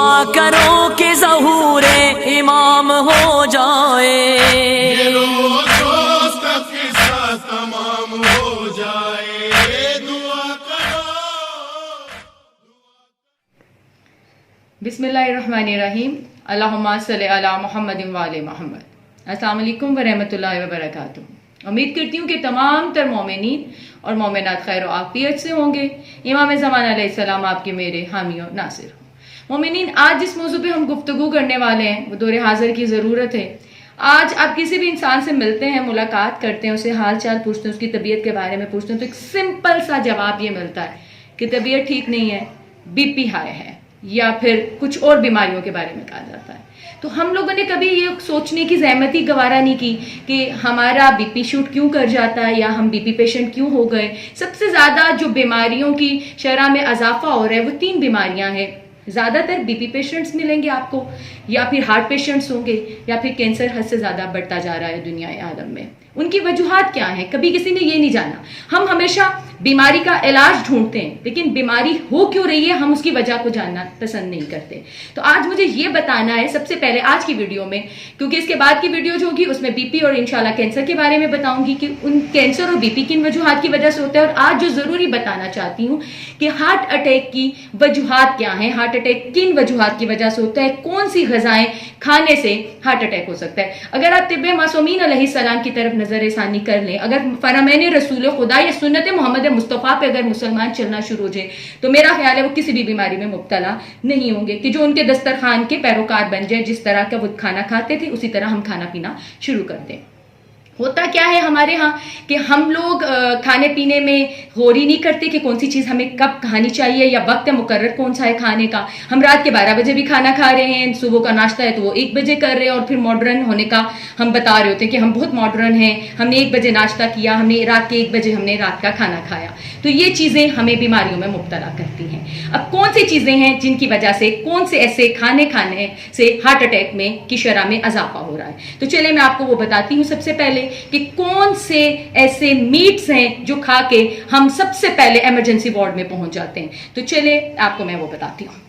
دعا کرو کہ ظہور امام ہو جائے، دوست کا قصہ تمام ہو جائے، دعا کرو۔ بسم اللہ الرحمن الرحیم، اللہم صلی علی محمد وآل محمد۔ السلام علیکم ورحمۃ اللہ وبرکاتہ۔ امید کرتی ہوں کہ تمام تر مومنین اور مومنات خیر و عافیت سے ہوں گے۔ امام زمان علیہ السلام آپ کے میرے حامی و ناصر ہوں۔ مومنین، آج جس موضوع پہ ہم گفتگو کرنے والے ہیں وہ دور حاضر کی ضرورت ہے۔ آج آپ کسی بھی انسان سے ملتے ہیں، ملاقات کرتے ہیں، اسے حال چال پوچھتے ہیں، اس کی طبیعت کے بارے میں پوچھتے ہیں تو ایک سمپل سا جواب یہ ملتا ہے کہ طبیعت ٹھیک نہیں ہے، بی پی ہائی ہے، یا پھر کچھ اور بیماریوں کے بارے میں کہا جاتا ہے۔ تو ہم لوگوں نے کبھی یہ سوچنے کی زحمت ہی گوارا نہیں کی کہ ہمارا بی پی شوٹ کیوں کر جاتا ہے یا ہم بی پی پیشنٹ کیوں ہو گئے۔ سب سے زیادہ جو بیماریوں کی شرح میں اضافہ ہو رہا ہے وہ 3 بیماریاں ہیں۔ زیادہ تر بی پی پیشنٹس ملیں گے آپ کو، یا پھر ہارٹ پیشنٹس ہوں گے، یا پھر کینسر حد سے زیادہ بڑھتا جا رہا ہے دنیا عالم میں۔ ان کی وجوہات کیا ہیں کبھی کسی نے یہ نہیں جانا۔ ہم ہمیشہ بیماری کا علاج ڈھونڈتے ہیں لیکن بیماری ہو کیوں رہی ہے ہم اس کی وجہ کو جاننا پسند نہیں کرتے۔ تو آج مجھے یہ بتانا ہے سب سے پہلے آج کی ویڈیو میں، کیونکہ اس کے بعد کی ویڈیو جو ہوگی اس میں بی پی اور انشاءاللہ کینسر کے بارے میں بتاؤں گی کہ ان کینسر اور بی پی کن وجوہات کی وجہ سے ہوتا ہے، اور آج جو ضروری بتانا چاہتی ہوں کہ ہارٹ اٹیک کی وجوہات کیا ہیں، ہارٹ اٹیک کن وجوہات کی وجہ سے ہوتا ہے، کون سی غذائیں کھانے سے ہارٹ اٹیک ہو سکتا ہے۔ اگر آپ طب معصومین علیہ السلام کی طرف نظر ثانی کر لیں، اگر فرامین رسول خدا یا سنت محمد مصطفیٰ پہ اگر مسلمان چلنا شروع ہو جائے تو میرا خیال ہے وہ کسی بھی بیماری میں مبتلا نہیں ہوں گے، کہ جو ان کے دسترخوان کے پیروکار بن جائے، جس طرح کا وہ کھانا کھاتے تھے اسی طرح ہم کھانا پینا شروع کر دیں۔ ہوتا کیا ہے ہمارے ہاں کہ ہم لوگ کھانے پینے میں غور ہی نہیں کرتے کہ کون سی چیز ہمیں کب کھانی چاہیے یا وقت مقرر کون سا ہے کھانے کا۔ ہم رات کے 12 بجے بھی کھانا کھا رہے ہیں، صبح کا ناشتہ ہے تو وہ 1 بجے کر رہے ہیں، اور پھر ماڈرن ہونے کا ہم بتا رہے ہوتے ہیں کہ ہم بہت ماڈرن ہیں، ہم نے 1 بجے ناشتہ کیا، ہم نے رات کے 1 بجے ہم نے رات کا کھانا کھایا۔ تو یہ چیزیں ہمیں بیماریوں میں مبتلا کرتی ہیں۔ اب کون سی چیزیں ہیں جن کی وجہ سے، کون سے ایسے کھانے سے ہارٹ اٹیک میں کی شرح میں اضافہ ہو رہا ہے؟ تو چلے میں آپ کو وہ بتاتی ہوں سب سے پہلے کہ کون سے ایسے میٹس ہیں جو کھا کے ہم سب سے پہلے ایمرجنسی وارڈ میں پہنچ جاتے ہیں۔ تو چلے آپ کو میں وہ بتاتی ہوں،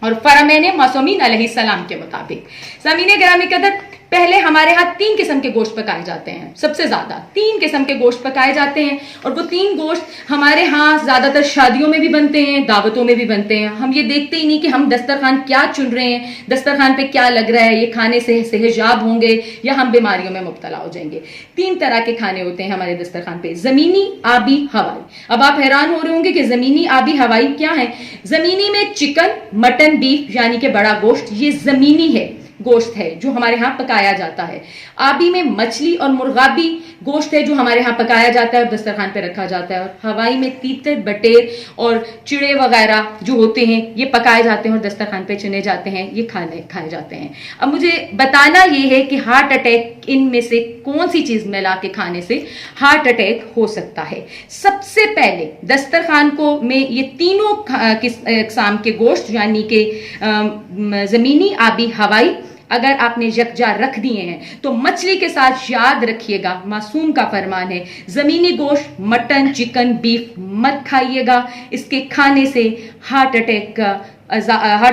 اور فرامین معصومین علیہ السلام کے مطابق سامعین گرامی قدر، پہلے ہمارے ہاں 3 قسم کے گوشت پکائے جاتے ہیں، سب سے زیادہ 3 قسم کے گوشت پکائے جاتے ہیں، اور وہ 3 گوشت ہمارے ہاں زیادہ تر شادیوں میں بھی بنتے ہیں، دعوتوں میں بھی بنتے ہیں۔ ہم یہ دیکھتے ہی نہیں کہ ہم دسترخوان کیا چن رہے ہیں، دسترخوان پہ کیا لگ رہا ہے، یہ کھانے سے صحتیاب ہوں گے یا ہم بیماریوں میں مبتلا ہو جائیں گے۔ 3 طرح کے کھانے ہوتے ہیں ہمارے دسترخوان پہ، زمینی، آبی، ہوائی۔ اب آپ حیران ہو رہے ہوں گے کہ زمینی، آبی، ہوائی کیا ہے؟ زمینی میں چکن، مٹن، بیف یعنی کہ بڑا گوشت، یہ زمینی ہے، گوشت ہے جو ہمارے ہاں پکایا جاتا ہے۔ آبی میں مچھلی اور مرغابی گوشت ہے جو ہمارے ہاں پکایا جاتا ہے اور دسترخوان پہ رکھا جاتا ہے، اور ہوائی میں تیتر، بٹیر اور چڑے وغیرہ جو ہوتے ہیں یہ پکائے جاتے ہیں اور دسترخوان پہ چنے جاتے ہیں، یہ کھائے جاتے ہیں۔ اب مجھے بتانا یہ ہے کہ ہارٹ اٹیک ان میں سے کون سی چیز ملا کے کھانے سے ہارٹ اٹیک ہو سکتا ہے؟ سب سے پہلے دسترخوان کو میں یہ تینوں اقسام کے گوشت یعنی کہ زمینی، آبی، ہوائی اگر آپ نے یکجا رکھ دیے ہیں تو مچھلی کے ساتھ یاد رکھیے گا، معصوم کا فرمان ہے، زمینی گوشت، مٹن، چکن، بیف مت کھائیے گا۔ اس کے کھانے سے ہارٹ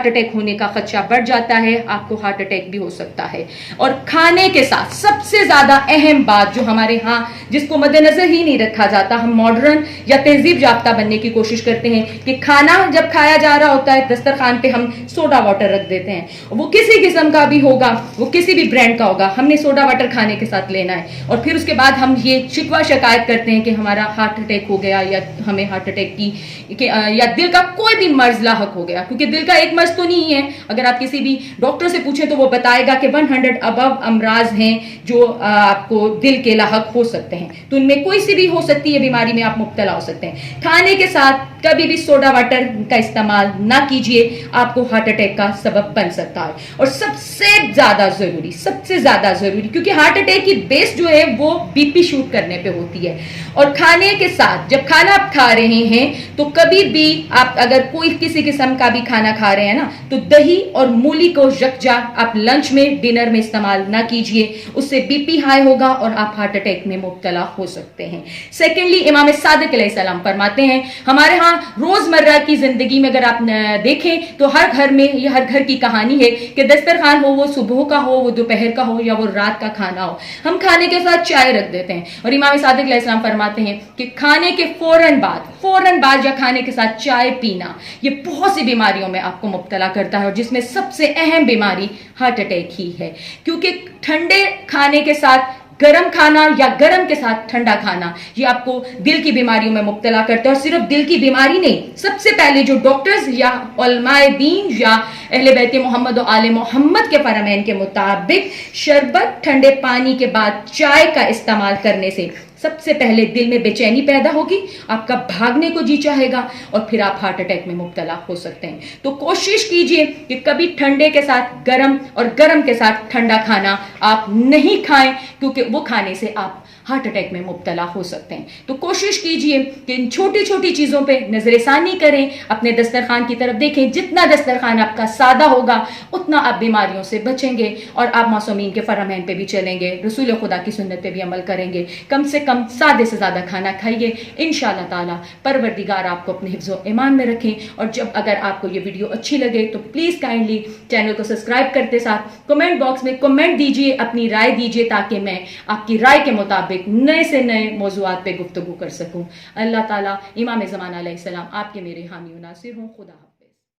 اٹیک ہونے کا خدشہ بڑھ جاتا ہے، آپ کو ہارٹ اٹیک بھی ہو سکتا ہے۔ اور کھانے کے ساتھ سب سے زیادہ اہم بات جو ہمارے ہاں جس کو مد نظر ہی نہیں رکھا جاتا، ہم ماڈرن یا تہذیب یافتہ بننے کی کوشش کرتے ہیں کہ کھانا جب کھایا جا رہا ہوتا ہے دسترخوان پہ ہم سوڈا واٹر رکھ دیتے ہیں، وہ کسی قسم کا بھی ہوگا، وہ کسی بھی برانڈ کا ہوگا، ہم نے سوڈا واٹر کھانے کے ساتھ لینا ہے، اور پھر اس کے بعد ہم یہ شکوہ شکایت کرتے ہیں کہ ہمارا ہارٹ اٹیک ہو گیا یا ہمیں ہارٹ اٹیک کی یا دل کا کوئی بھی مرض لاحق ہو گیا، کیونکہ دل کا ایک مرض تو نہیں ہے۔ اگر آپ کسی بھی ڈاکٹر سے پوچھیں تو وہ بتائے گا کہ 100 ابو امراض ہیں جو آپ کو دل کے لاحق ہو سکتے ہیں، تو ان میں کوئی سی بھی ہو سکتی ہے بیماری میں آپ مبتلا ہو سکتے ہیں۔ کھانے کے ساتھ کبھی بھی سوڈا واٹر کا استعمال نہ کیجیے، آپ کو ہارٹ اٹیک کا سبب بن سکتا ہے۔ اور سب سے زیادہ ضروری کیونکہ ہارٹ اٹیک کی بیس جو ہے وہ بی پی شوٹ کرنے پہ ہوتی ہے، اور کھانے کے ساتھ جب کھانا آپ کھا رہے ہیں تو کبھی بھی آپ اگر کوئی کسی قسم کا بھی کھانا کھا رہے ہیں نا تو دہی اور مولی کو یکجا آپ لنچ میں ڈنر میں استعمال نہ کیجئے, اس سے بی پی ہائی ہوگا اور آپ ہارٹ اٹیک میں مبتلا ہو سکتے ہیں. سیکنڈلی امام صادق علیہ السلام فرماتے ہیں, ہمارے ہاں روزمرہ کی زندگی میں اگر آپ دیکھیں تو ہر گھر میں یہ ہر گھر کی کہانی ہے کہ دسترخوان ہو, وہ صبح کا ہو, وہ دوپہر کا ہو, یا وہ رات کا کھانا ہو, ہم کھانے کے ساتھ چائے رکھ دیتے ہیں. اور امام صادق علیہ السلام فرماتے ہیں کہ کھانے کے فوراً بعد یا کھانے کے ساتھ چائے پینا یہ بہت سی بیماریوں میں آپ کو مبتلا کرتا ہے, اور جس میں سب سے اہم بیماری ہارٹ اٹیک ہی ہے. کیونکہ ٹھنڈے کھانے کے ساتھ گرم کھانا یا گرم کے ساتھ ٹھنڈا کھانا یہ آپ کو دل کی بیماریوں میں مبتلا کرتا ہے. اور صرف دل کی بیماری نہیں, سب سے پہلے جو ڈاکٹرز یا علماء دین یا اہل بیت محمد و آل محمد کے فرامین کے مطابق شربت ٹھنڈے پانی کے بعد چائے کا استعمال کرنے سے سب سے پہلے دل میں بے چینی پیدا ہوگی, آپ کا بھاگنے کو جی چاہے گا, اور پھر آپ ہارٹ اٹیک میں مبتلا ہو سکتے ہیں. تو کوشش کیجئے کہ کبھی ٹھنڈے کے ساتھ گرم اور گرم کے ساتھ ٹھنڈا کھانا آپ نہیں کھائیں, کیونکہ وہ کھانے سے آپ ہارٹ اٹیک میں مبتلا ہو سکتے ہیں. تو کوشش کیجئے کہ ان چھوٹی چھوٹی چیزوں پہ نظر ثانی کریں, اپنے دسترخوان کی طرف دیکھیں. جتنا دسترخوان آپ کا سادہ ہوگا اتنا آپ بیماریوں سے بچیں گے, اور آپ معصومین کے فرامین پہ بھی چلیں گے, رسول خدا کی سنت پہ بھی عمل کریں گے. کم سے کم سادے سے زیادہ کھانا کھائیے, انشاءاللہ تعالی پروردگار آپ کو اپنے حفظ و ایمان میں رکھیں. اور جب اگر آپ کو یہ ویڈیو اچھی لگے تو پلیز کائنڈلی چینل کو سبسکرائب کرتے ساتھ کمنٹ باکس میں کمنٹ دیجئے, اپنی رائے دیجئے, تاکہ میں آپ کی رائے کے مطابق نئے سے نئے موضوعات پہ گفتگو کر سکوں. اللہ تعالیٰ امام زمان علیہ السلام آپ کے میرے حامی و ناصر ہوں. خدا